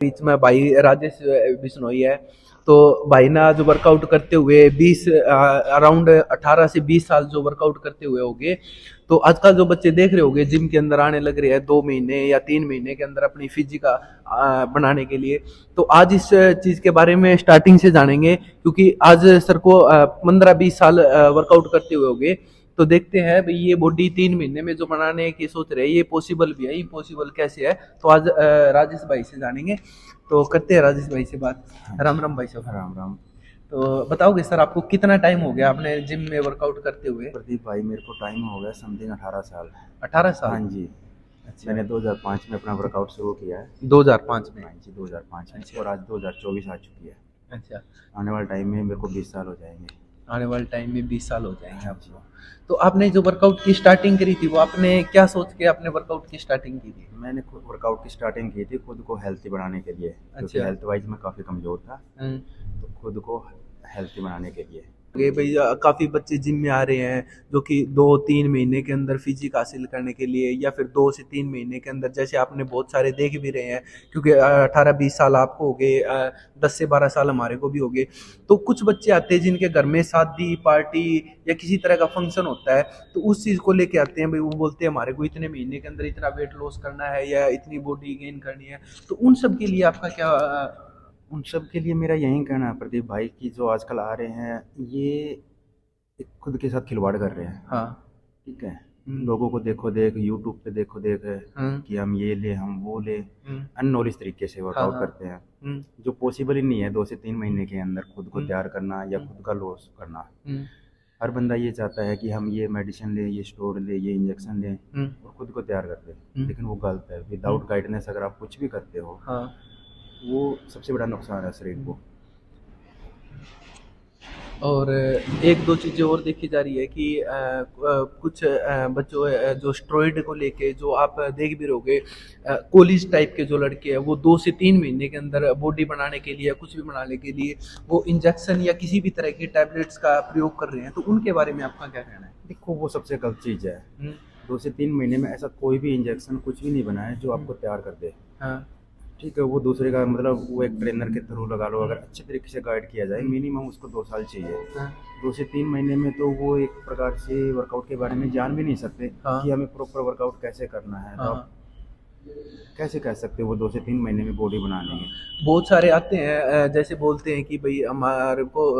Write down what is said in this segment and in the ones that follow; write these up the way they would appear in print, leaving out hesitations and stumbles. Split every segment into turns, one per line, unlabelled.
बीच में भाई राजेश बिश्नोई है। तो भाई ना जो वर्कआउट करते हुए 20 अराउंड 18 से 20 साल जो वर्कआउट करते हुए होंगे। तो आजकल जो बच्चे देख रहे होंगे जिम के अंदर आने लग रहे हैं 2 महीने या 3 महीने के अंदर अपनी फिजिक बनाने के लिए। तो आज इस चीज के बारे में स्टार्टिंग से जानेंगे, क्योंकि आज सर को 15-20 साल वर्कआउट करते हुए होंगे। तो देखते हैं भाई ये बॉडी 3 महीने में जो बनाने की सोच रहे हैं ये पॉसिबल भी है, इम्पॉसिबल कैसे है। तो आज राजेश भाई से जानेंगे। तो करते हैं राजेश भाई से बात।
हाँ
राम
जी।
राम भाई साहब।
राम राम।
तो बताओगे सर आपको कितना टाइम हो गया आपने जिम में वर्कआउट करते हुए?
प्रदीप भाई, मेरे को टाइम हो गया समथिंग 18 साल।
18 साल।
हाँ जी।
अच्छा।
मैंने 2005 में अपना वर्कआउट शुरू किया है।
2005 में।
हाँ जी, 2005 में,
अच्छा।
और आज 2024 आ चुकी है।
अच्छा।
आने वाले टाइम में मेरे को 20 साल हो जाएंगे।
आने वाले टाइम में 20 साल हो जाएंगे
हाँ जी।
आपको। तो आपने जो वर्कआउट की स्टार्टिंग करी थी वो आपने क्या सोच के आपने वर्कआउट की स्टार्टिंग की थी?
मैंने खुद वर्कआउट की स्टार्टिंग की थी खुद को हेल्थी बनाने के लिए, क्योंकि
अच्छा।
हेल्थ वाइज मैं काफ़ी कमज़ोर था।
हम्म।
तो खुद को हेल्थी बनाने के लिए।
ये भैया काफी बच्चे जिम में आ रहे हैं जो कि 2-3 महीने के अंदर फिजिक हासिल करने के लिए, या फिर 2 से 3 महीने के अंदर, जैसे आपने बहुत सारे देख भी रहे हैं, क्योंकि 18-20 साल आपको हो गए, 10 से 12 साल हमारे को भी हो गए। तो कुछ बच्चे आते हैं जिनके घर में शादी पार्टी या किसी तरह का फंक्शन होता है, तो उस चीज को लेके आते हैं भाई। वो बोलते हैं हमारे को इतने महीने के अंदर इतना वेट लॉस करना है या इतनी बॉडी गेन करनी है। तो उन सब के लिए आपका क्या
उन सब के लिए मेरा यही कहना है प्रदीप भाई, कि जो आजकल आ रहे हैं ये एक खुद के साथ खिलवाड़ कर रहे हैं।
हाँ।
ठीक है।
हम्म।
लोगों को देखो देख, यूट्यूब पे देखो देख
हम्म।
कि हम ये ले हम वो ले,
हम्म।
अननॉलेज तरीके से
हाँ
वर्कआउट
हाँ।
करते हैं।
हम्म।
जो पॉसिबल ही नहीं है 2 से 3 महीने के अंदर खुद को
हम्म।
तैयार करना या
हम्म।
खुद का लॉस करना।
हम्म।
हर बंदा ये चाहता है कि हम ये मेडिसिन लें, ये स्टोर लें, ये इंजेक्शन लें
हम्म।
और खुद को तैयार कर दें, लेकिन वो गलत है।
हम्म।
विदाउट गाइडेंस अगर आप कुछ भी करते हो,
हाँ।
वो सबसे बड़ा नुकसान है शरीर को।
और एक दो चीज़ें और देखी जा रही है कि कुछ बच्चों जो स्टेरॉइड को लेके जो आप देख भी रहोगे, कॉलेज टाइप के जो लड़के हैं वो 2 से 3 महीने के अंदर बॉडी बनाने के लिए या कुछ भी बनाने के लिए वो इंजेक्शन या किसी भी तरह की टैबलेट्स का प्रयोग कर रहे हैं। तो उनके बारे में आपका क्या कहना है?
देखो, वो सबसे गलत चीज़ है।
हम्म।
2 से 3 महीने में ऐसा कोई भी इंजेक्शन कुछ भी नहीं बना है जो आपको तैयार कर दे।
हाँ।
ठीक है, वो दूसरे का मतलब वो एक ट्रेनर के थ्रू लगा लो, अगर अच्छे तरीके से गाइड किया जाए, मिनिमम उसको 2 साल चाहिए।
हाँ।
2 से 3 महीने में तो वो एक प्रकार से वर्कआउट के बारे में जान भी नहीं सकते
हाँ।
कि हमें प्रॉपर वर्कआउट कैसे करना है। तो
हाँ।
आप कैसे कह सकते हो वो 2 से 3 महीने में बॉडी बना लेंगे?
बहुत सारे आते हैं जैसे बोलते हैं कि भाई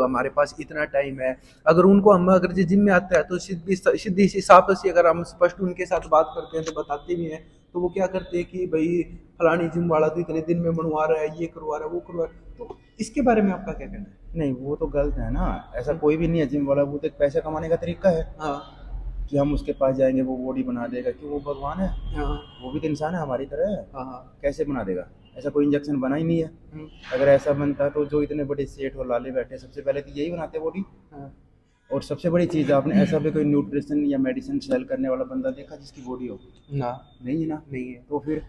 हमारे पास इतना टाइम है। अगर उनको हम अगर जिम में आता है तो सीधी सीधी सी साफ सी अगर हम स्पष्ट उनके साथ बात करते हैं तो बताते भी हैं। तो वो क्या करते हैं कि भाई फलानी जिम वाला तो इतने दिन में बनवा रहा है, ये करवा रहा है, वो करवा रहा है। तो इसके बारे में आपका क्या कहना है?
नहीं, वो तो गलत है ना। ऐसा कोई भी नहीं है जिम वाला, वो तो एक पैसे कमाने का तरीका है
हाँ।
कि हम उसके पास जाएंगे वो बॉडी बना देगा। क्यों, वो भगवान है?
हाँ।
वो भी तो इंसान है हमारी तरह।
हाँ। हाँ।
कैसे बना देगा? ऐसा कोई इंजेक्शन बना ही नहीं है।
हम्म।
अगर ऐसा बनता तो जो इतने बड़े सेठ और लाले बैठे सबसे पहले तो यही बनाते बॉडी।
हाँ।
और सबसे बड़ी चीज़, आपने ऐसा भी कोई न्यूट्रिशन या मेडिसिन सेल करने वाला बंदा देखा जिसकी बॉडी हो?
ना।
नहीं है ना।
नहीं है।
तो फिर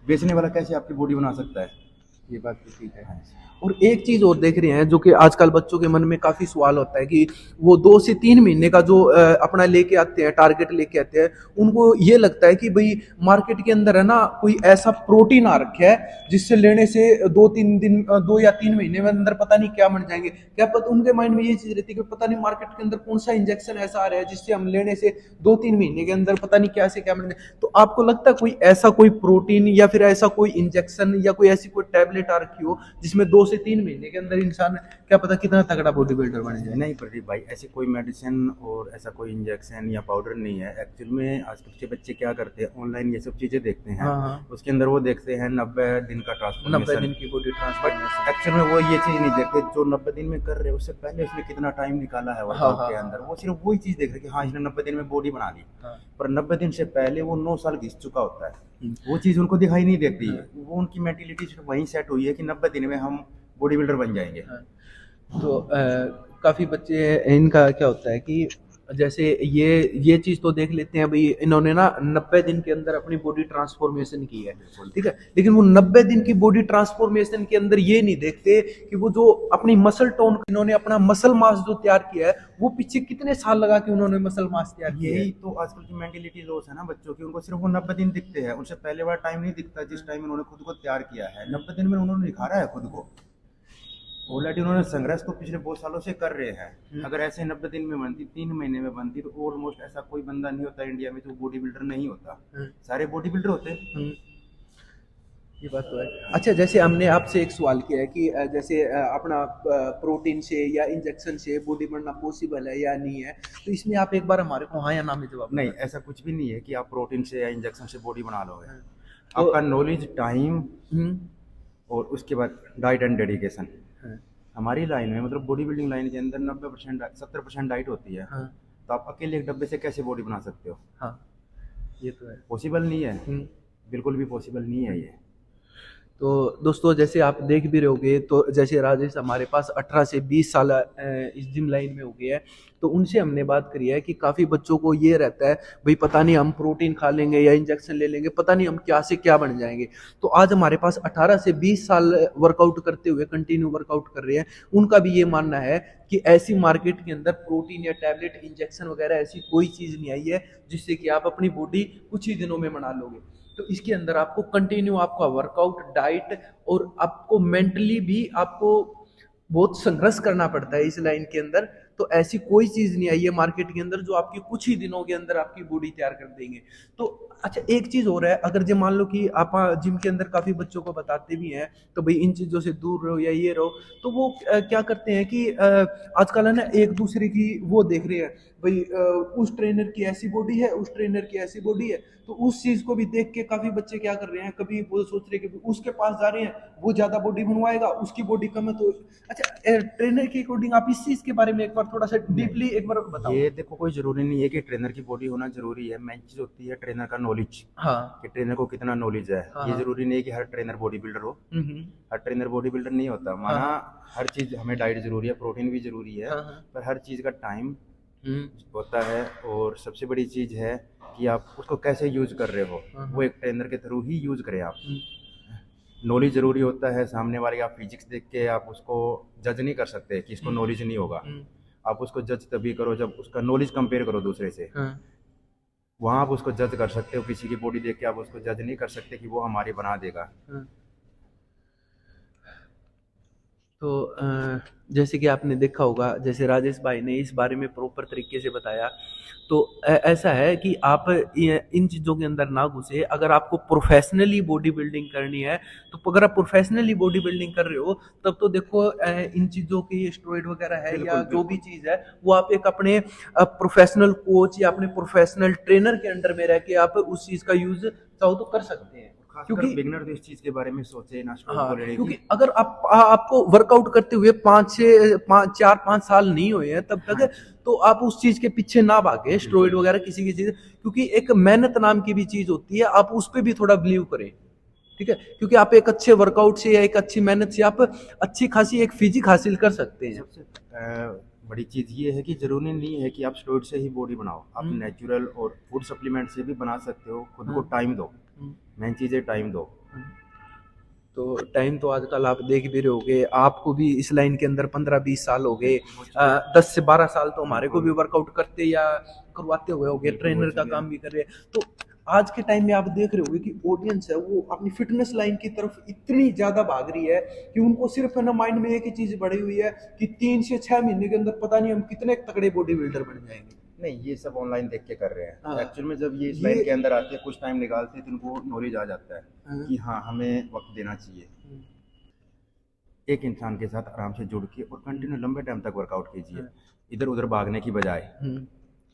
बेचने वाला कैसे आपकी बॉडी बना सकता है?
ये बात भी ठीक है।
हाँ।
और एक चीज और देख रहे हैं जो कि आजकल बच्चों के मन में काफी सवाल होता है कि वो 2 से 3 महीने का जो अपना लेके आते हैं, टारगेट लेके आते हैं, उनको ये लगता है कि भाई मार्केट के अंदर है ना कोई ऐसा प्रोटीन आ रखा है जिससे लेने से 2-3 दिन 2 या 3 महीने में अंदर पता नहीं क्या बन जाएंगे। क्या पता उनके माइंड में ये चीज रहती है कि पता नहीं मार्केट के अंदर कौन सा इंजेक्शन ऐसा आ रहा है जिससे हम लेने से 2-3 महीने के अंदर पता नहीं क्या से क्या बन जाए। तो आपको लगता है कोई ऐसा कोई प्रोटीन या फिर ऐसा कोई इंजेक्शन या कोई ऐसी कोई टैबलेट आ रखी हो जिसमें 2 से 3 महीने के अंदर इंसान क्या पता कितना तगड़ा बॉडी बिल्डर बन जाए?
नहीं प्रदीप भाई, ऐसी कोई मेडिसिन और ऐसा कोई इंजेक्शन या पाउडर नहीं है। एक्चुअल में आजकल के बच्चे क्या करते हैं, ऑनलाइन ये सब चीज़ें देखते हैं।
हाँ हाँ।
उसके अंदर वो देखते हैं 90 दिन का
90
ट्रांसफॉर्मेशन।
दिन की बॉडी ट्रांसफॉर्मेशन।
एक्चुअल में वो ये चीज़ नहीं देखते जो 90 दिन में कर रहे हैं उससे पहले उसने कितना टाइम निकाला है
हाँ
वर्कआउट
हाँ
के अंदर। वो सिर्फ वही चीज़ देख रहे हैं कि हाँ इसने 90 दिन में बॉडी बना ली।
हाँ।
पर 90 दिन से पहले वो 9 साल घिस चुका होता है। वो चीज़ उनको दिखाई नहीं देती। वो उनकी मेंटेलिटी सिर्फ वहीं सेट हुई है कि 90 दिन में हम बॉडी बिल्डर बन जाएंगे।
हाँ। तो काफी बच्चे इनका क्या होता है कि जैसे ये चीज तो देख लेते हैं भाई, इन्होंने ना 90 दिन के अंदर अपनी बॉडी ट्रांसफॉर्मेशन की है, ठीक है, लेकिन वो 90 दिन की बॉडी ट्रांसफॉर्मेशन के अंदर ये नहीं देखते कि वो जो अपनी मसल टोन, इन्होंने अपना मसल मास जो तैयार किया है, वो पीछे कितने साल लगा के उन्होंने मसल मास तैयार किया है।
यही तो आजकल की मेंटेलिटी लॉस है ना बच्चों की, उनको सिर्फ वो 90 दिन दिखते हैं, उनसे पहले वाला टाइम नहीं दिखता जिस टाइम उन्होंने खुद को तैयार किया है। 90 दिन में उन्होंने निखारा है खुद को, ऑलरेडी उन्होंने संघर्ष तो पिछले बहुत सालों से कर रहे हैं। अगर ऐसे 90 दिन में बनती, 3 महीने में बनती, तो ऑलमोस्ट ऐसा कोई बंदा नहीं होता इंडिया में जो बॉडी बिल्डर नहीं होता, सारे बॉडी बिल्डर होते हैं।
ये बात तो है। अच्छा, जैसे हमने आपसे एक सवाल किया है कि जैसे अपना प्रोटीन से या इंजेक्शन से बॉडी बनना पॉसिबल है या नहीं है, तो इसमें आप एक बार हमारे को हाँ या ना में जवाब
नहीं, ऐसा कुछ भी नहीं है कि आप प्रोटीन से या इंजेक्शन से बॉडी बना लोगे। आपका नॉलेज, टाइम और उसके बाद डाइट एंड डेडिकेशन। हमारी लाइन में, मतलब बॉडी बिल्डिंग लाइन के अंदर 90% 70% डाइट होती है। तो आप अकेले एक डब्बे से कैसे बॉडी बना सकते हो?
हाँ, ये तो है,
पॉसिबल नहीं है, बिल्कुल भी पॉसिबल नहीं है ये।
तो दोस्तों, जैसे आप देख भी रहे होगे, तो जैसे राजेश हमारे पास 18 से 20 साल इस जिम लाइन में हो गया है, तो उनसे हमने बात करी है कि काफ़ी बच्चों को ये रहता है भाई पता नहीं हम प्रोटीन खा लेंगे या इंजेक्शन ले लेंगे, पता नहीं हम क्या से क्या बन जाएंगे। तो आज हमारे पास 18 से 20 साल वर्कआउट करते हुए कंटिन्यू वर्कआउट कर रहे हैं, उनका भी ये मानना है कि ऐसी मार्केट के अंदर प्रोटीन या टैबलेट, इंजेक्शन वगैरह ऐसी कोई चीज़ नहीं आई है जिससे कि आप अपनी बॉडी कुछ ही दिनों में बना लोगे। तो इसके अंदर आपको कंटिन्यू आपका वर्कआउट, डाइट और आपको मेंटली भी आपको बहुत संघर्ष करना पड़ता है इस लाइन के अंदर। तो ऐसी कोई चीज़ नहीं आई है मार्केट के अंदर जो आपकी कुछ ही दिनों के अंदर आपकी बॉडी तैयार कर देंगे। तो अच्छा, एक चीज़ हो रहा है, अगर जो मान लो कि आप जिम के अंदर काफ़ी बच्चों को बताते भी हैं तो भाई इन चीज़ों से दूर रहो या ये रहो, तो वो क्या करते हैं कि आजकल है ना एक दूसरे की वो देख रहे हैं भाई, उस ट्रेनर की ऐसी बॉडी है, उस ट्रेनर की ऐसी बॉडी है, तो उस चीज़ को भी देख के काफ़ी बच्चे क्या कर रहे हैं, कभी वो सोच रहे हैं कि उसके पास जा रहे हैं, वो ज़्यादा बॉडी बनवाएगा, उसकी बॉडी कम है। तो अच्छा, ट्रेनर के अकॉर्डिंग आप इस चीज़ के बारे में एक बार थोड़ा सा डीपली एक बार बताओ।
ये देखो, कोई जरूरी नहीं है कि ट्रेनर की बॉडी होना जरूरी है। मेन चीज होती है ट्रेनर का नॉलेज,
हाँ,
कि ट्रेनर को कितना नॉलेज है।
हाँ,
ये जरूरी नहीं है कि हर ट्रेनर बॉडी बिल्डर हो, हर ट्रेनर बॉडी बिल्डर नहीं होता। माना हर चीज, हमें डाइट जरूरी है, प्रोटीन भी जरूरी है, पर हर चीज का टाइम होता है। और सबसे बड़ी चीज है कि आप उसको कैसे यूज कर रहे हो, वो एक ट्रेनर के थ्रू ही यूज करें आप। नॉलेज जरूरी होता है, सामने वाले आप फिजिक्स देख के आप उसको जज नहीं कर सकते कि इसको नॉलेज नहीं होगा। आप उसको जज तभी करो जब उसका नॉलेज कंपेयर करो दूसरे से, वहाँ आप उसको जज कर सकते हो। किसी की बॉडी देख के आप उसको जज नहीं कर सकते कि वो हमारी बना देगा।
तो जैसे कि आपने देखा होगा, जैसे राजेश भाई ने इस बारे में प्रॉपर तरीके से बताया, तो ऐसा है कि आप इन चीज़ों के अंदर ना घुसे। अगर आपको प्रोफेशनली बॉडी बिल्डिंग करनी है, तो अगर आप प्रोफेशनली बॉडी बिल्डिंग कर रहे हो, तब तो देखो इन चीज़ों की स्टेरॉइड वगैरह है या जो भी चीज़ है, वो आप एक अपने प्रोफेशनल कोच या अपने प्रोफेशनल ट्रेनर के अंडर में रह के आप उस चीज़ का यूज़ चाहो तो कर सकते हैं।
क्योंकि बिगनर तो इस चीज के बारे में सोचे ना,
हाँ, क्योंकि अगर आपको वर्कआउट करते हुए 4-5 साल नहीं हुए हैं तब तक, तो आप उस चीज के पीछे ना भागे, स्टेरॉइड वगैरह किसी की चीज, क्योंकि एक मेहनत नाम की भी चीज होती है, आप उस पर भी थोड़ा बिलीव करें, ठीक है, क्योंकि आप एक अच्छे वर्कआउट से या एक अच्छी मेहनत से आप अच्छी खासी एक फिजिक हासिल कर सकते हैं।
सबसे बड़ी चीज ये है कि जरूरी नहीं है कि आप स्टेरॉइड से ही बॉडी बनाओ, आप नेचुरल और फूड सप्लीमेंट से भी बना सकते हो। खुद को टाइम दो, मेन चीज है टाइम दो।
तो टाइम तो आजकल आप देख भी रहे होगे, आपको भी इस लाइन के अंदर 15-20 साल हो गए, 10 से 12 साल तो हमारे को भी वर्कआउट करते या करवाते हुए हो गए, ट्रेनर का काम भी कर रहे हैं। तो आज के टाइम में आप देख रहे होगे कि ऑडियंस है वो अपनी फिटनेस लाइन की तरफ इतनी ज्यादा भाग रही है कि उनको सिर्फ है ना माइंड में एक ही चीज बढ़ी हुई है कि 3 से 6 महीने के अंदर पता नहीं हम कितने तगड़े बॉडी बिल्डर बन जाएंगे।
नहीं, ये सब ऑनलाइन देख के कर रहे हैं। एक्चुअल में जब ये इस लाइन के अंदर आते हैं, कुछ टाइम निकालते हैं, तो उनको नॉलेज आ जाता है कि हाँ, हमें वक्त देना चाहिए। एक इंसान के साथ आराम से जुड़ के और कंटिन्यू लंबे टाइम तक वर्कआउट कीजिए, इधर उधर भागने की बजाय।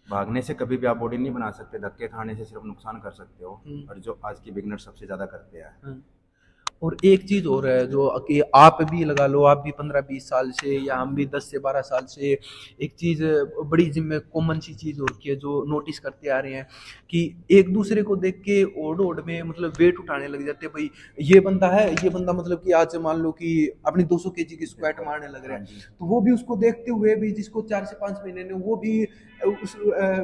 भागने से कभी भी आप बॉडी नहीं बना सकते, धक्के खाने से सिर्फ नुकसान कर सकते हो, और जो आज के बिगनर सबसे ज़्यादा करते हैं।
और एक चीज और है जो कि आप भी लगा लो, आप भी 15-20 साल से या हम भी 10 से 12 साल से एक चीज बड़ी जिम्मे कॉमन सी चीज और की है जो नोटिस करते आ रहे हैं कि एक दूसरे को देख के ओढ़ ओढ़ में मतलब वेट उठाने लग जाते हैं। भाई ये बंदा है, ये बंदा मतलब कि आज मान लो कि अपनी 200 केजी की स्क्वाट मारने लग रहा
हाँ
है,
जी।
तो वो भी उसको देखते हुए भी, जिसको 4 से 5 महीने ने, वो भी उस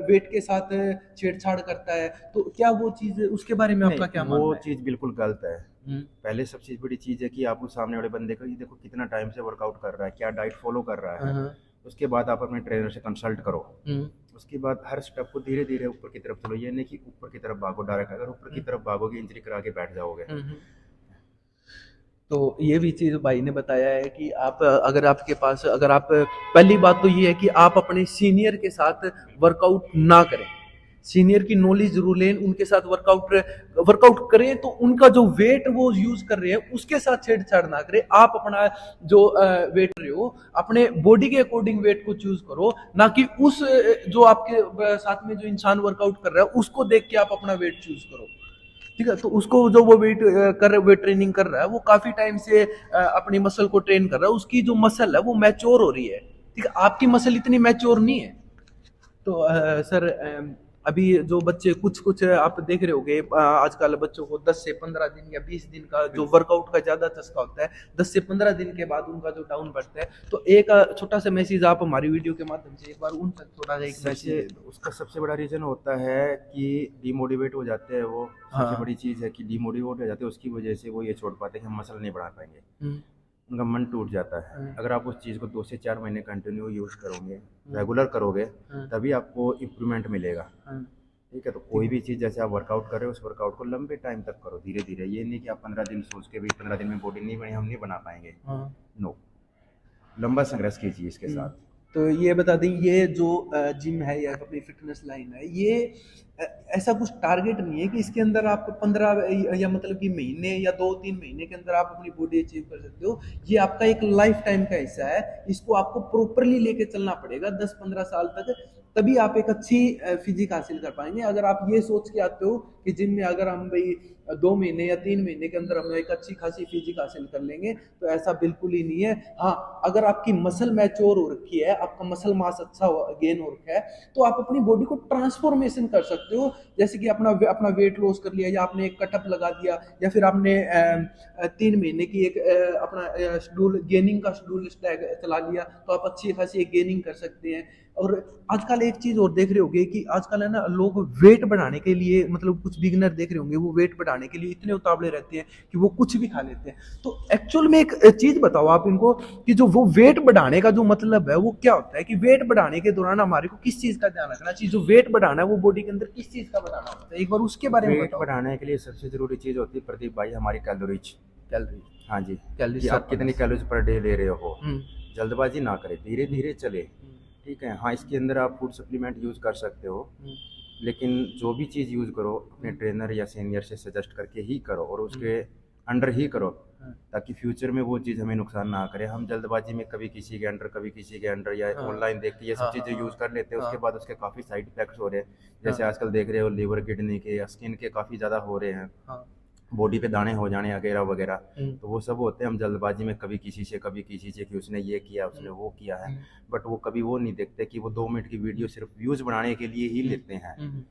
वेट के साथ छेड़छाड़ करता है। तो क्या वो चीज, उसके बारे में आपका क्या
नहीं,
मानना
वो
है?
चीज़ बिल्कुल गलत है।
हम्म।
पहले सबसे बड़ी चीज़ है कि आप उस सामने वाले बंदे को ये देखो कितना टाइम से वर्कआउट कर रहा है, क्या डाइट फॉलो कर रहा है।
हाँ।
उसके बाद आप अपने ट्रेनर से कंसल्ट करो।
हम्म।
उसके बाद हर स्टेप को धीरे धीरे ऊपर की तरफ चलो, ये नहीं कि ऊपर की तरफ भागो डायरेक्ट। अगर ऊपर की तरफ भागोगे इंजरी करा के बैठ जाओगे।
हम्म। तो ये भी चीज भाई ने बताया है कि आप अगर आपके पास, अगर आप, पहली बात तो ये है कि आप अपने सीनियर के साथ वर्कआउट ना करें। सीनियर की नॉलेज जरूर लें, उनके साथ वर्कआउट वर्कआउट करें, तो उनका जो वेट वो यूज कर रहे हैं उसके साथ छेड़छाड़ ना करें। आप अपना जो वेट रहे हो, अपने बॉडी के अकॉर्डिंग वेट को चूज करो, ना कि उस जो आपके साथ में जो इंसान वर्कआउट कर रहा है उसको देख के आप अपना वेट चूज करो। ठीक है, तो उसको जो वो वेट ट्रेनिंग कर रहा है, वो काफी टाइम से अपनी मसल को ट्रेन कर रहा है, उसकी जो मसल है वो मैच्योर हो रही है। ठीक है, आपकी मसल इतनी मैच्योर नहीं है। तो सर, अभी जो बच्चे कुछ कुछ आप देख रहे होगे, आजकल बच्चों को 10 से 15 दिन या 20 दिन का जो वर्कआउट का ज्यादा चस्का होता है, 10 से 15 दिन के बाद उनका जो डाउन बढ़ता है। तो एक छोटा सा मैसेज आप हमारी वीडियो के माध्यम से एक बार उन तक थोड़ा सा एक मैसेज दे दो।
उसका सबसे बड़ा रीज़न होता है कि डिमोटिवेट हो जाते हैं वो। सबसे
हाँ।
बड़ी चीज़ है कि डिमोटिवेट हो जाते हैं, उसकी वजह से वो ये छोड़ पाते हैं कि हम मसल नहीं बढ़ा पाएंगे।
हम्म।
उनका मन टूट जाता है।
हम्म।
अगर आप उस चीज़ को 2 से 4 महीने कंटिन्यू यूज़ करोगे,
हम्म।
रेगुलर करोगे,
हम्म।
तभी आपको इम्प्रूवमेंट मिलेगा।
हम्म।
ठीक है, तो कोई भी चीज़ जैसे आप वर्कआउट कर रहे हो, उस वर्कआउट को लंबे टाइम तक करो, धीरे धीरे। ये नहीं कि आप 15 दिन सोच के भी 15 दिन में बॉडी नहीं बनी, हम नहीं बना पाएंगे।
हाँ।
नो, लंबा संघर्ष कीजिए इसके
हम्म।
साथ।
तो ये बता दें, ये जो जिम है या अपनी फिटनेस लाइन है, ये अ, ऐसा कुछ टारगेट नहीं है कि इसके अंदर आप 15 या मतलब कि महीने या 2-3 महीने के अंदर आप अपनी बॉडी अचीव कर सकते हो। ये आपका एक लाइफ टाइम का हिस्सा है, इसको आपको प्रॉपरली लेके चलना पड़ेगा 10-15 साल तक, तभी आप एक अच्छी फिजिक हासिल कर पाएंगे। अगर आप ये सोच के आते हो कि जिम में अगर हम भाई 2 महीने या 3 महीने के अंदर हम एक अच्छी खासी फिजिक हासिल कर लेंगे, तो ऐसा बिल्कुल ही नहीं है। हाँ, अगर आपकी मसल मैच्योर हो रखी है, आपका मसल मास अच्छा गेन हो रखा है, तो आप अपनी बॉडी को ट्रांसफॉर्मेशन कर सकते हो। जैसे कि अपना अपना वेट लॉस कर लिया, या आपने एक कटअप लगा दिया, या फिर आपने 3 महीने की एक अपना शेड्यूल, गेनिंग का शेड्यूल चला लिया, तो आप अच्छी खासी एक गेनिंग कर सकते हैं। और आजकल एक चीज और देख रहे होंगे कि आजकल है ना, लोग वेट बढ़ाने के लिए, मतलब कुछ बिगिनर देख रहे होंगे, वो वेट बढ़ाने के लिए इतने उतावले रहते हैं कि वो कुछ भी खा लेते हैं। तो एक्चुअल में एक चीज बताओ आप इनको कि जो वो वेट बढ़ाने का जो मतलब है वो क्या होता है, कि वेट बढ़ाने के दौरान हमारे को किस चीज का ध्यान रखना चाहिए, जो वेट बढ़ाना है वो बॉडी के अंदर किस चीज का बढ़ाना होता है, एक बार उसके बारे में
वेट
बताओ।
बढ़ाने के लिए सबसे ज़रूरी चीज़ होती है प्रदीप भाई, हमारी कैलोरीज।
कैलोरी।
हाँ जी,
कैलोरी
कि आप कितनी कैलोरीज पर डे ले रहे हो।
हम्म।
जल्दबाजी ना करें, धीरे धीरे चले। ठीक है, हाँ, इसके अंदर आप फूड सप्लीमेंट यूज़ कर सकते हो, लेकिन जो भी चीज़ यूज़ करो अपने ट्रेनर या सीनियर से सजेस्ट करके ही करो, और उसके अंडर ही करो, ताकि फ्यूचर में वो चीज़ हमें नुकसान ना करे। हम जल्दबाजी में कभी किसी के अंडर, कभी किसी के अंडर, या
हाँ।
ऑनलाइन देख के ये सब
हाँ,
चीज़ें
हाँ,
यूज़ कर लेते हैं। उसके
हाँ।
बाद उसके काफ़ी साइड इफेक्ट्स हो रहे हैं, जैसे
हाँ।
आजकल देख रहे हो लीवर, किडनी के या स्किन के काफ़ी ज़्यादा हो रहे हैं,
हाँ।
बॉडी पे दाने हो जाने वगैरह वगैरह।
हम्म।
तो वो सब होते हैं, हम जल्दबाजी में कभी किसी से, कभी किसी से, कि उसने ये किया, उसने वो किया है। बट वो कभी वो नहीं देखते कि वो 2 मिनट की वीडियो सिर्फ व्यूज़ बढ़ाने के लिए ही लेते हैं।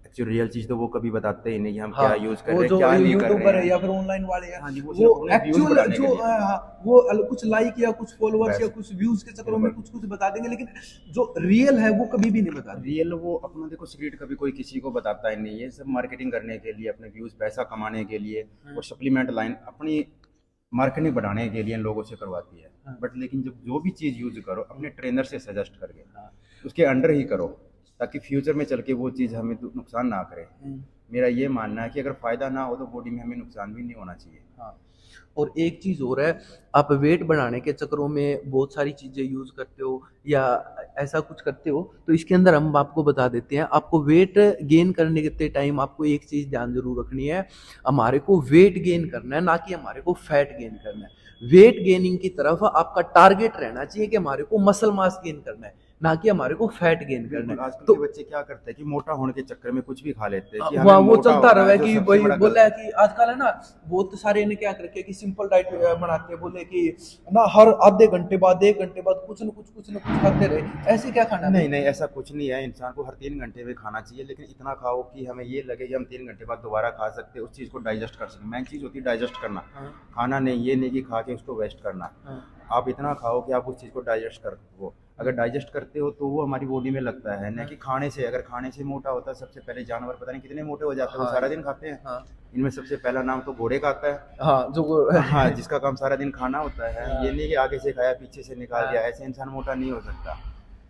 एक्चुअली रियल चीज़ तो वो कभी बताते ही नहीं कि हम
हाँ,
क्या यूज़ कर
वो
रहे हैं,
जो
क्या नहीं कर
यूट्यूबर
रहे
है या
हैं।
फिर ऑनलाइन वाले हैं,
हाँ जी, वो
वो
सिर्फ उन्हें व्यूज़
एक्चुअल
बढ़ाने के
जो
लिए।
वो कुछ लाइक या कुछ फॉलोअर्स या
बस,
कुछ व्यूज के चक्करों में
बिल्कुल।
कुछ कुछ बता देंगे, लेकिन जो रियल है वो कभी भी नहीं बताते।
रियल वो अपना देखो सीक्रेट कभी कोई किसी को बताता ही नहीं है, सब मार्केटिंग करने के लिए, अपने व्यूज़ पैसा कमाने के लिए, और सप्लीमेंट लाइन अपनी मार्केटिंग बढ़ाने के लिए इन लोगों से करवाती है। बट लेकिन जब जो भी चीज़ यूज़ करो अपने ट्रेनर से सजेस्ट करके, उसके अंडर ही करो, ताकि फ्यूचर में चल के वो चीज़ हमें नुकसान ना करे। मेरा ये मानना है कि अगर फ़ायदा ना हो तो बॉडी में हमें नुकसान भी नहीं होना चाहिए।
हाँ, और एक चीज़ और है, आप वेट बढ़ाने के चक्करों में बहुत सारी चीज़ें यूज़ करते हो या ऐसा कुछ करते हो, तो इसके अंदर हम आपको बता देते हैं। आपको वेट गेन करने के टाइम आपको एक चीज़ ध्यान जरूर रखनी है, हमारे को वेट गेन करना है, ना कि हमारे को फैट गेन करना है। वेट गेनिंग की तरफ आपका टारगेट रहना चाहिए कि हमारे को मसल मास गेन करना है। ना कि हमारे को फैट गेन करना
बिल्कुल,
है।
आजकल
तो
के बच्चे क्या करते हैं कि मोटा होने के चक्कर में कुछ भी खा लेते हैं कि
वहाँ
हमें
वो
मोटा
चलता
होना
रहा है
जो
कि
सबसे
भाई
बड़ा
बोला है
गलत
कि आजकल है ना बहुत सारे ने क्या कर रखे हैं कि सिंपल डाइट बनाते हैं, बोले कि ना हर आधे घंटे बाद 1 घंटे बाद कुछ न कुछ खाते रहे। ऐसे क्या खाना
नहीं
भाई?
नहीं, ऐसा कुछ नहीं है। इंसान को हर 3 घंटे में खाना चाहिए, लेकिन इतना खाओ कि हमें ये लगे कि हम 3 घंटे बाद दोबारा खा सकते हैं, उस चीज़ को डाइजेस्ट कर सकें। मेन चीज़ होती है डाइजेस्ट करना,
हाँ
खाना नहीं। ये नहीं कि खा के उसको वेस्ट करना।
हाँ
आप इतना खाओ कि आप उस चीज़ को डाइजेस्ट कर वो। अगर डाइजेस्ट करते हो तो वो हमारी बॉडी में लगता है, न कि खाने से। अगर खाने से मोटा होता है, सबसे पहले जानवर पता नहीं कितने मोटे हो जाते हैं, वो
हाँ
सारा दिन खाते हैं।
हाँ
इनमें सबसे पहला नाम तो घोड़े का आता है।
हाँ जो
हाँ, जिसका काम सारा दिन खाना होता है। ये नहीं कि आगे से खाया पीछे से निकाल
हाँ।
दिया, ऐसे इंसान मोटा नहीं हो सकता।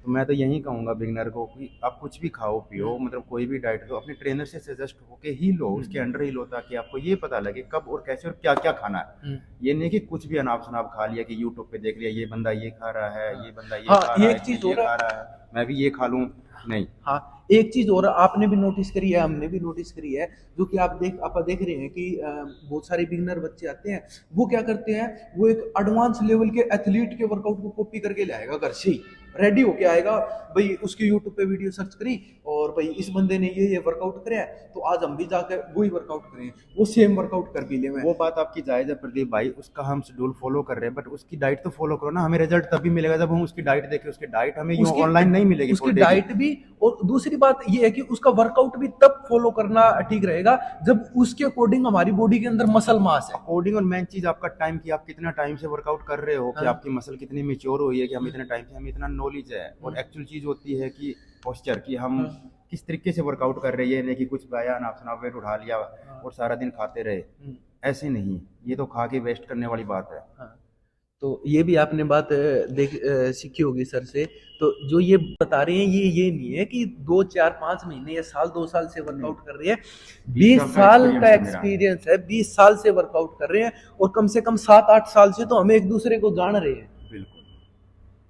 तो मैं तो यही कहूँगा बिगनर को कि आप कुछ भी खाओ पियो, मतलब कोई भी डाइट लो, अपने ट्रेनर से सजेस्ट होके ही लो, उसके अंडर ही लो, ताकि आपको ये पता लगे कब और कैसे और क्या क्या खाना है। ये नहीं कि कुछ भी अनाप शनाप खा लिया, कि यूट्यूब पे देख लिया ये बंदा ये खा रहा है, ये बंदा ये
हाँ
खा रहा है,
एक चीज
ये
और है।
खा रहा है, मैं भी ये खा लूँ। नहीं।
हाँ एक चीज और आपने भी नोटिस करी है, हमने भी नोटिस करी है, जो कि आप देख रहे हैं कि बहुत सारे बिगनर बच्चे आते हैं, वो क्या करते हैं, वो एक एडवांस लेवल के एथलीट के वर्कआउट को कॉपी करके लाएगा घर से ही, रेडी होके आएगा भाई, उसके यूट्यूब पे वीडियो सर्च करी और भाई इस बंदे ने ये वर्कआउट करे हैं, तो आज हम भी जाकर वही वर्कआउट करें, वो सेम वर्कआउट कर भी ले। मैं
वो बात आपकी जायज़ है प्रदीप भाई, उसका हम शेड्यूल फॉलो कर रहे हैं, बट उसकी डाइट तो फॉलो करो ना। हमें रिजल्ट तभी मिलेगा जब हम उसकी डाइट देखें। उसकी डाइट हमें यूँ
उसकी
ऑनलाइन नहीं मिलेगी
उसकी
फॉर डेली।
डाइट भी, और दूसरी बात ये है कि उसका वर्कआउट भी तब फॉलो करना ठीक रहेगा जब उसके अकॉर्डिंग हमारी बॉडी के अंदर मसल मास है।
अकॉर्डिंग, और मेन चीज़ आपका टाइम, कि आप कितना टाइम से वर्कआउट कर रहे हो, कि
हाँ।
आपकी मसल कितनी मैच्योर हुई है, कि हम इतने टाइम से, हमें इतना नॉलेज है। और एक्चुअल चीज़ होती है कि पोस्चर, कि हम किस तरीके से वर्कआउट कर रहे हैं। ये नहीं कि कुछ बयान आपने वेट उठा लिया और सारा दिन खाते रहे, ऐसे नहीं। ये तो खा के वेस्ट करने वाली बात है।
हाँ। तो ये भी आपने बात सीखी होगी सर से। तो जो ये बता रहे हैं ये नहीं है कि 2 4 5 महीने या साल 2 साल से वर्कआउट कर रहे हैं,
20 साल
20 साल
का
का
एक्सपीरियंस है मेरा।
एक्सपीरियंस है, 20 साल से वर्कआउट कर रहे हैं, और कम से कम 7 8 साल से तो हम एक दूसरे को जान रहे हैं।
बिल्कुल।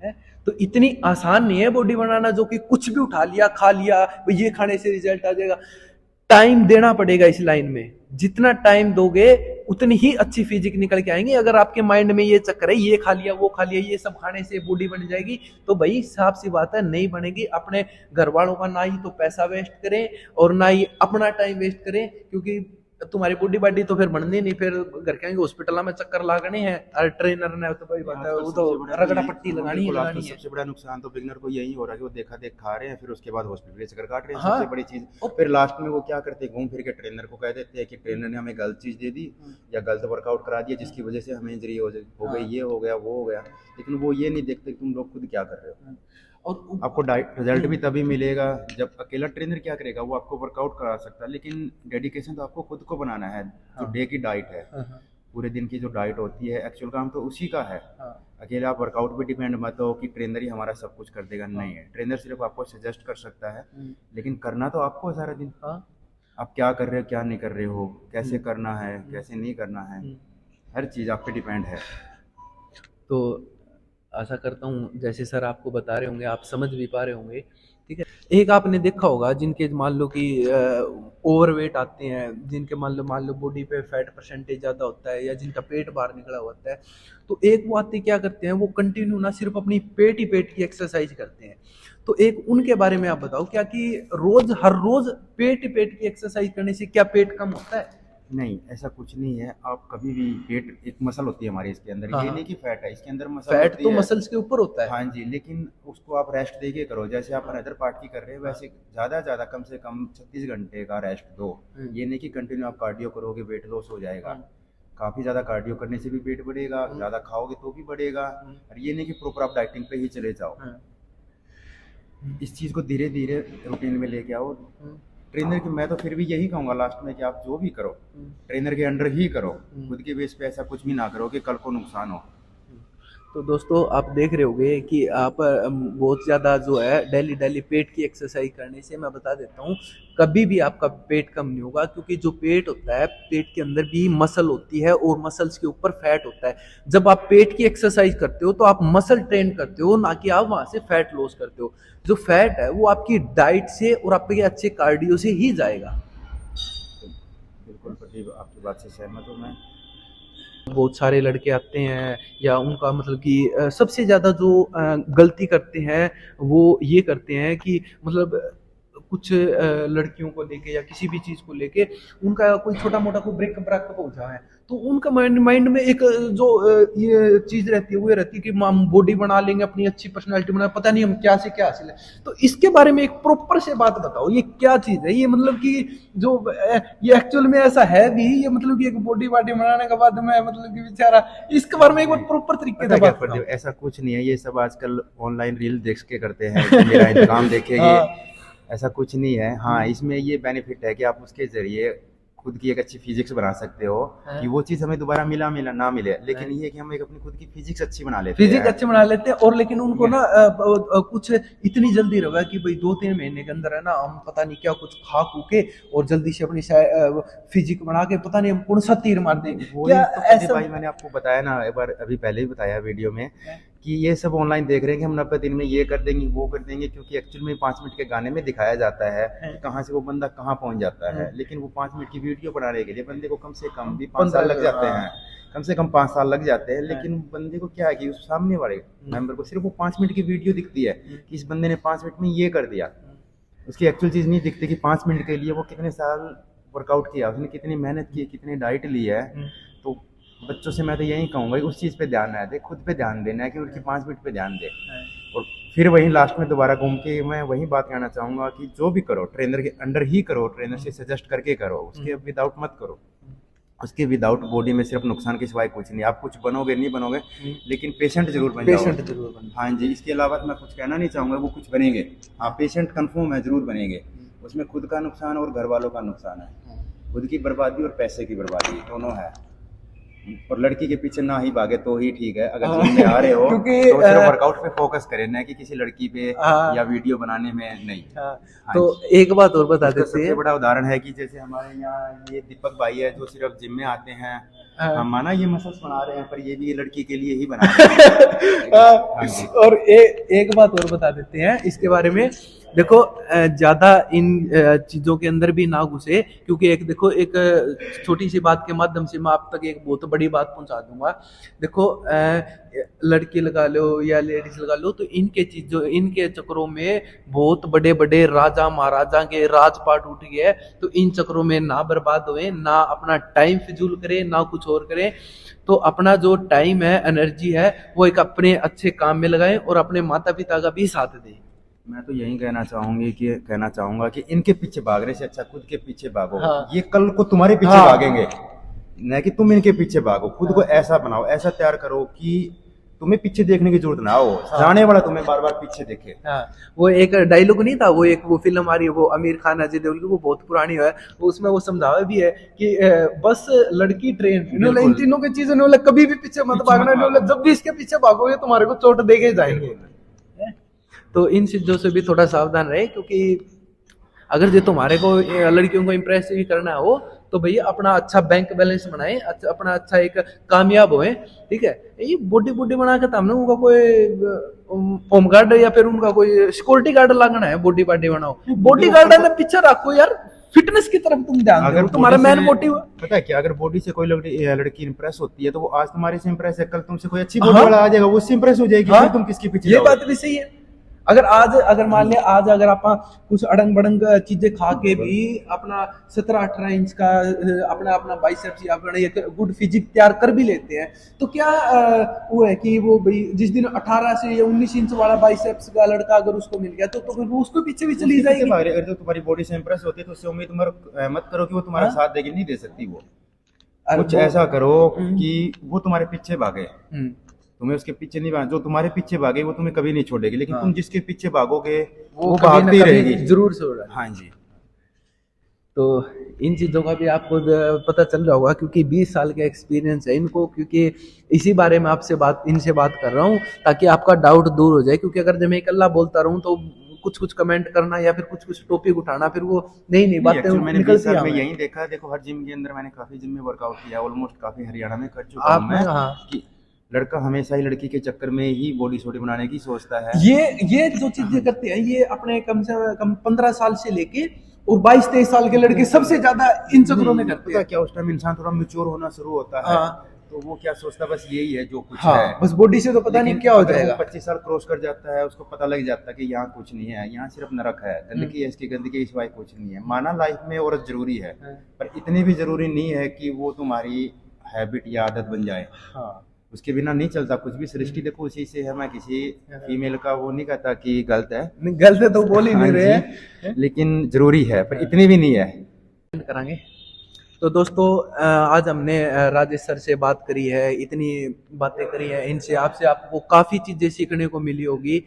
है? तो इतनी आसान नहीं है बॉडी बनाना जो कि कुछ भी उठा लिया खा लिया भाई ये खाने से रिजल्ट आ जाएगा। टाइम देना पड़ेगा इस लाइन में, जितना टाइम दोगे उतनी ही अच्छी फिजिक निकल के आएंगी। अगर आपके माइंड में ये चक्कर है ये खा लिया वो खा लिया ये सब खाने से बॉडी बन जाएगी, तो भाई साफ सी बात है नहीं बनेगी। अपने घर वालों का ना ही तो पैसा वेस्ट करें और ना ही अपना टाइम वेस्ट करें, क्योंकि तुम्हारी बॉडी बाडी तो फिर बननी नहीं, फिर घर के आएंगे हॉस्पिटल में चक्कर लागने हैं, और ट्रेनर ने तो भाई बात है वो तो रगड़ा पट्टी लगानी ही लगानी है।
सबसे बड़ा नुकसान तो बिगनर को यही हो रहा है कि वो देखा देख खा रहे हैं, फिर उसके बाद हॉस्पिटल के चक्कर काट रहे हैं।
हाँ।
सबसे बड़ी चीज, फिर लास्ट में वो क्या करते हैं, घूम फिर के ट्रेनर को कह देते हैं कि ट्रेनर ने हमें गलत चीज दे दी या गलत वर्कआउट करा दिया, जिसकी वजह से हमें इंजरी हो गई, ये हो गया वो हो गया। लेकिन वो ये नहीं देखते कि तुम लोग खुद क्या कर रहे हो।
और
आपको डाइट रिजल्ट भी तभी मिलेगा जब अकेला ट्रेनर क्या करेगा, वो आपको वर्कआउट करा सकता है, लेकिन डेडिकेशन तो आपको खुद को बनाना है। जो डे की डाइट है, पूरे दिन की जो डाइट होती है, एक्चुअल काम तो उसी का है। अकेले आप वर्कआउट पे डिपेंड मत हो कि ट्रेनर ही हमारा सब कुछ कर देगा, नहीं है। ट्रेनर सिर्फ आपको सजेस्ट कर सकता है, लेकिन करना तो आपको है सारा दिन। आप क्या कर रहे हो क्या नहीं कर रहे हो, कैसे करना है कैसे नहीं करना है, हर चीज़ आप पे डिपेंड है।
तो आशा करता हूँ जैसे सर आपको बता रहे होंगे आप समझ भी पा रहे होंगे, ठीक है। एक आपने देखा होगा जिनके मान लो कि ओवरवेट आते हैं, जिनके मान लो बॉडी पे फैट परसेंटेज ज़्यादा होता है या जिनका पेट बाहर निकला होता है, तो एक वो आते क्या करते हैं, वो कंटिन्यू ना सिर्फ अपनी पेट की एक्सरसाइज करते हैं। तो एक उनके बारे में आप बताओ, क्या कि हर रोज पेट की एक्सरसाइज करने से क्या पेट कम होता है?
नहीं, ऐसा कुछ नहीं है। आप कभी भी, पेट एक मसल होती है हमारी इसके अंदर, ये नहीं कि फैट है इसके अंदर, मसल
फैट
होती
तो
है।
मसल्स के ऊपर होता है।
हाँ जी, लेकिन उसको आप रेस्ट दे के करो। जैसे आप अनदर पार्ट की कर रहे हैं, वैसे ज़्यादा कम से कम 36 घंटे का रेस्ट दो। ये नहीं कि कंटिन्यू आप कार्डियो करोगे वेट लॉस हो जाएगा। काफ़ी ज़्यादा कार्डियो करने से भी पेट बढ़ेगा, ज़्यादा खाओगे तो भी बढ़ेगा। और ये नहीं कि प्रॉपर आप डाइटिंग पे ही चले जाओ। इस चीज़ को धीरे धीरे रूटीन में लेके आओ। ट्रेनर की मैं तो फिर भी यही कहूँगा लास्ट में कि आप जो भी करो ट्रेनर के अंडर ही करो, खुद के बेस पे ऐसा कुछ भी ना करो कि कल को नुकसान हो।
तो दोस्तों आप देख रहे होंगे कि आप बहुत ज़्यादा जो है डेली पेट की एक्सरसाइज करने से, मैं बता देता हूँ, कभी भी आपका पेट कम नहीं होगा, क्योंकि जो पेट होता है, पेट के अंदर भी मसल होती है और मसल्स के ऊपर फैट होता है। जब आप पेट की एक्सरसाइज करते हो तो आप मसल ट्रेन करते हो, ना कि आप वहाँ से फैट लॉस करते हो। जो फैट है वो आपकी डाइट से और आपके अच्छे कार्डियो से ही जाएगा।
बिल्कुल प्रदीप, आपकी बात से सहमत हूँ मैं।
बहुत सारे लड़के आते हैं या उनका मतलब कि सबसे ज़्यादा जो गलती करते हैं वो ये करते हैं कि मतलब कुछ लड़कियों को लेके या किसी भी चीज़ को लेके उनका कोई छोटा मोटा कोई ब्रेकअप हो जाए है तो उनका माइंड में एक जो ये चीज़ रहती है वो ये रहती है कि हम बॉडी बना लेंगे अपनी अच्छी पर्सनैलिटी बना, पता नहीं हम क्या से क्या हासिल है। तो इसके बारे में एक प्रॉपर से बात बताओ, ये क्या चीज़ है, ये मतलब कि जो ये एक्चुअल में ऐसा है भी, ये मतलब कि एक बॉडी बनाने के बाद में मतलब कि बेचारा, इसके बारे में एक बार प्रॉपर तरीके से बात बताओ।
ऐसा कुछ नहीं है, ये सब आजकल ऑनलाइन रील देख के करते हैं कि मेरा इंतकाम देखेंगे। ऐसा कुछ नहीं है। हाँ, इसमें ये बेनिफिट है कि आप उसके जरिए खुद की एक अच्छी फिजिक्स बना सकते हो कि वो चीज हमें दोबारा मिला ना मिले, लेकिन ये है कि हम एक अपनी खुद की फिजिक्स अच्छी बना लेते हैं,
फिजिक्स अच्छी बना लेते हैं। और लेकिन उनको ना कुछ इतनी जल्दी रहा कि भाई 2-3 महीने के अंदर है ना हम पता नहीं क्या कुछ खा खू के और जल्दी से अपनी फिजिक बना के पता नहीं हम कौन सा तीर मार दें। क्या
तो
ऐसा
भाई मैंने आपको बताया ना एक बार, अभी पहले भी बताया वीडियो में कि ये सब ऑनलाइन देख रहे हैं कि हम 90 दिन में ये कर देंगे वो कर देंगे, क्योंकि एक्चुअल में 5 मिनट के गाने में दिखाया जाता है कि कहाँ से वो बंदा कहाँ पहुंच जाता है, लेकिन वो 5 मिनट की वीडियो बनाने के लिए बंदे को कम से कम भी 5 साल लग जाते हैं, कम से कम 5 साल लग जाते हैं। लेकिन बंदे को क्या है कि उस सामने वाले मेंबर को सिर्फ वो 5 मिनट की वीडियो दिखती है कि इस बंदे ने 5 मिनट में ये कर दिया, उसकी एक्चुअल चीज़ नहीं दिखती कि 5 मिनट के लिए वो कितने साल वर्कआउट किया, उसने कितनी मेहनत की, कितनी डाइट ली है। तो बच्चों से मैं तो यही कहूँगा कि उस चीज़ पे ध्यान ना दे, खुद पे ध्यान देना है कि उनकी 5 मिनट पे ध्यान दे। और फिर वहीं लास्ट में दोबारा घूम के मैं वही बात कहना चाहूँगा कि जो भी करो ट्रेनर के अंडर ही करो, ट्रेनर से सजेस्ट करके करो, उसके विदाउट मत करो। उसके विदाउट बॉडी में सिर्फ नुकसान के सिवाय कुछ नहीं। आप कुछ बनोगे नहीं बनोगे, लेकिन पेशेंट जरूर बन जाओगे।
पेशेंट जरूर बन।
हाँ जी, इसके अलावा तो मैं कुछ कहना नहीं चाहूँगा, वो कुछ बनेंगे। हाँ, पेशेंट कन्फर्म है, जरूर बनेंगे। उसमें खुद का नुकसान और घर वालों का नुकसान है, खुद की बर्बादी और पैसे की बर्बादी दोनों है। और लड़की के पीछे ना ही भागे तो ही ठीक है। अगर जिम में आ रहे हो
क्योंकि
तो सिर्फ वर्कआउट पे फोकस करें, ना कि किसी लड़की पे या वीडियो बनाने में नहीं।
तो एक बात और बता देते हैं,
सबसे बड़ा उदाहरण है कि जैसे हमारे यहाँ ये दीपक भाई है जो सिर्फ जिम में आते हैं, हम माना ये मसल्स बना रहे हैं पर ये भी लड़की के लिए ही बना रहे हैं।
और एक बात और बता देते हैं इसके बारे में। देखो ज्यादा इन चीजों के अंदर भी ना घुसे, क्योंकि एक देखो एक छोटी सी बात के माध्यम से मैं आप तक एक बहुत बड़ी बात पहुंचा दूंगा। देखो लड़की लगा लो या लेडीज लगा लो, तो इनके चक्रों में बहुत बड़े बड़े राजा महाराजा के राजपाट उठ गए। तो इन चक्रों में ना बर्बाद हुए, ना अपना टाइम फिजूल करें, ना कुछ और करें। तो अपना जो टाइम है, एनर्जी है, वो एक अपने अच्छे काम में लगाएं और अपने माता पिता का भी साथ दें।
मैं तो यही कहना चाहूंगा कि इनके पीछे भागने से अच्छा खुद के पीछे भागो। ये कल को तुम्हारे पीछे भागेंगे, न कि तुम इनके पीछे भागो। खुद को ऐसा बनाओ, ऐसा तैयार करो कि तुम्हें पीछे देखने की जरूरत ना हो, जाने वाला तुम्हें बार बार पीछे देखे।
वो एक डायलॉग नहीं था, वो फिल्म आ रही है, वो आमिर खान अजय देवगन की, वो बहुत पुरानी है, वो उसमें वो समझावा भी है कि बस लड़की ट्रेन, इन तीनों की चीजें कभी भी पीछे मत भागना, जब भी इसके पीछे भागोगे तुम्हारे को चोट देके जाएंगे। तो इन चीजों से भी थोड़ा सावधान रहे, क्योंकि अगर जो तुम्हारे को लड़कियों को इम्प्रेस भी करना हो तो भैया अपना अच्छा बैंक बैलेंस बनाए, अपना अच्छा एक कामयाब होए, ठीक है। ये बॉडी बना के हमने उनका कोई होम गार्ड या फिर उनका कोई सिक्योरिटी गार्ड लगाना है, बॉडी बनाओ, बॉडी गार्ड है ना पीछे रखो यार, फिटनेस की तरफ तुम ध्यान दो, तुम्हारा मेन मोटिव
पता है क्या, अगर बॉडी से कोई लड़की इंप्रेस होती है तो वो आज तुम्हारे से इंप्रेस है, कल तुमसे कोई अच्छी बॉडी वाला आ जाएगा, वो उससे इंप्रेस हो जाएगी, फिर तुम किसके पीछे?
ये बात भी सही है। अगर मान लिया आज अगर आप कुछ अड़ंग बड़ंग चीजें खा के भी अपना 17-18 इंच का अपना बाइसेप्स या अपना एक गुड फिजिक तैयार कर भी लेते हैं, तो क्या वो है कि वो भाई जिस दिन 18 से या 19 इंच वाला बाइसेप्स का लड़का अगर उसको मिल गया तो फिर वो उसको पीछे भी चली जाएगी।
अगर तो तुम्हारी बॉडी से इंप्रेस होती है तो उससे उम्मीद मत करो कि वो तुम्हारा साथ देगी, नहीं दे सकती वो। कुछ ऐसा करो कि वो तुम्हारे पीछे भागे, तुम्हें उसके पीछे नहीं भाग, जो तुम्हारे पीछे भागे वो तुम्हें कभी नहीं छोड़ेगी, लेकिन तुम जिसके पीछे भागोगे वो भागती रहेगी,
जरूर से होगा।
हाँ जी।
तो इन चीज़ों का भी आपको पता चल रहा होगा, क्योंकि 20 साल का एक्सपीरियंस है इनको, क्योंकि इसी बारे में इनसे बात कर रहा हूँ ताकि आपका डाउट दूर हो जाए। क्योंकि अगर जब मैं इकल्ला बोलता रहूँ तो कुछ कमेंट करना या फिर कुछ टॉपिक उठाना, फिर वो नहीं बातें
मैंने 20 साल में यही देखा। देखो हर जिम के अंदर मैंने काफी जिम में वर्कआउट किया, ऑलमोस्ट काफी हरियाणा में कर चुका हूं मैं। कि लड़का हमेशा ही लड़की के चक्कर में ही बॉडी सोडी बनाने की सोचता है।
ये जो चीजें करते हैं ये अपने कम से कम 15 साल से लेके और 22-23 साल के लड़के सबसे ज्यादा इन चक्करों में करते हैं।
क्या उस टाइम इंसान थोड़ा मैच्योर होना शुरू होता है, तो वो क्या सोचता बस यही है जो कुछ
हाँ,
है।
बस बॉडी से तो पता नहीं
लेकिन
क्या हो
अगर वो
जाएगा।
25 साल क्रॉस कर जाता है, उसको पता लग जाता है कि यहाँ कुछ नहीं है, यहाँ सिर्फ नरक है, गंदगी है, इसकी गंदगी के सिवाय कुछ नहीं है। माना लाइफ में औरत जरूरी है, पर इतनी भी जरूरी नहीं है कि वो तुम्हारी हैबिट या आदत बन जाए।
हाँ
उसके बिना नहीं चलता कुछ भी। सृष्टि देखो उसी से है। मैं किसी फीमेल का वो नहीं कहता कि गलत है,
नहीं, गलत तो बोल ही
हाँ
नहीं रहे
जी,
हैं।
लेकिन जरूरी है, पर इतनी भी नहीं है।
करांगे। तो दोस्तों आज हमने राजेश सर से बात करी है, इतनी बातें करी है इनसे, आपसे आपको काफ़ी चीज़ें सीखने को मिली होगी।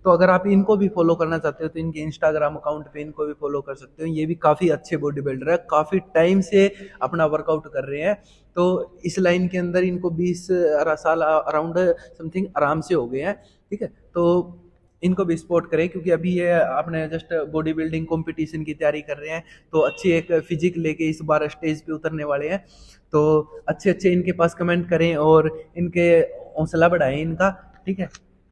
तो अगर आप इनको भी फॉलो करना चाहते हो तो इनके इंस्टाग्राम अकाउंट पे इनको भी फॉलो कर सकते हो। ये भी काफ़ी अच्छे बॉडी बिल्डर है, काफ़ी टाइम से अपना वर्कआउट कर रहे हैं। तो इस लाइन के अंदर इनको 20 साल अराउंड समथिंग आराम से हो गए हैं। ठीक है, तो इनको भी सपोर्ट करें, क्योंकि अभी ये अपने जस्ट बॉडी बिल्डिंग कंपटीशन की तैयारी कर रहे हैं। तो अच्छी एक फिजिक लेके इस बार स्टेज पे उतरने वाले हैं। तो अच्छे अच्छे इनके पास कमेंट करें और इनके हौसला बढ़ाएं इनका। ठीक है।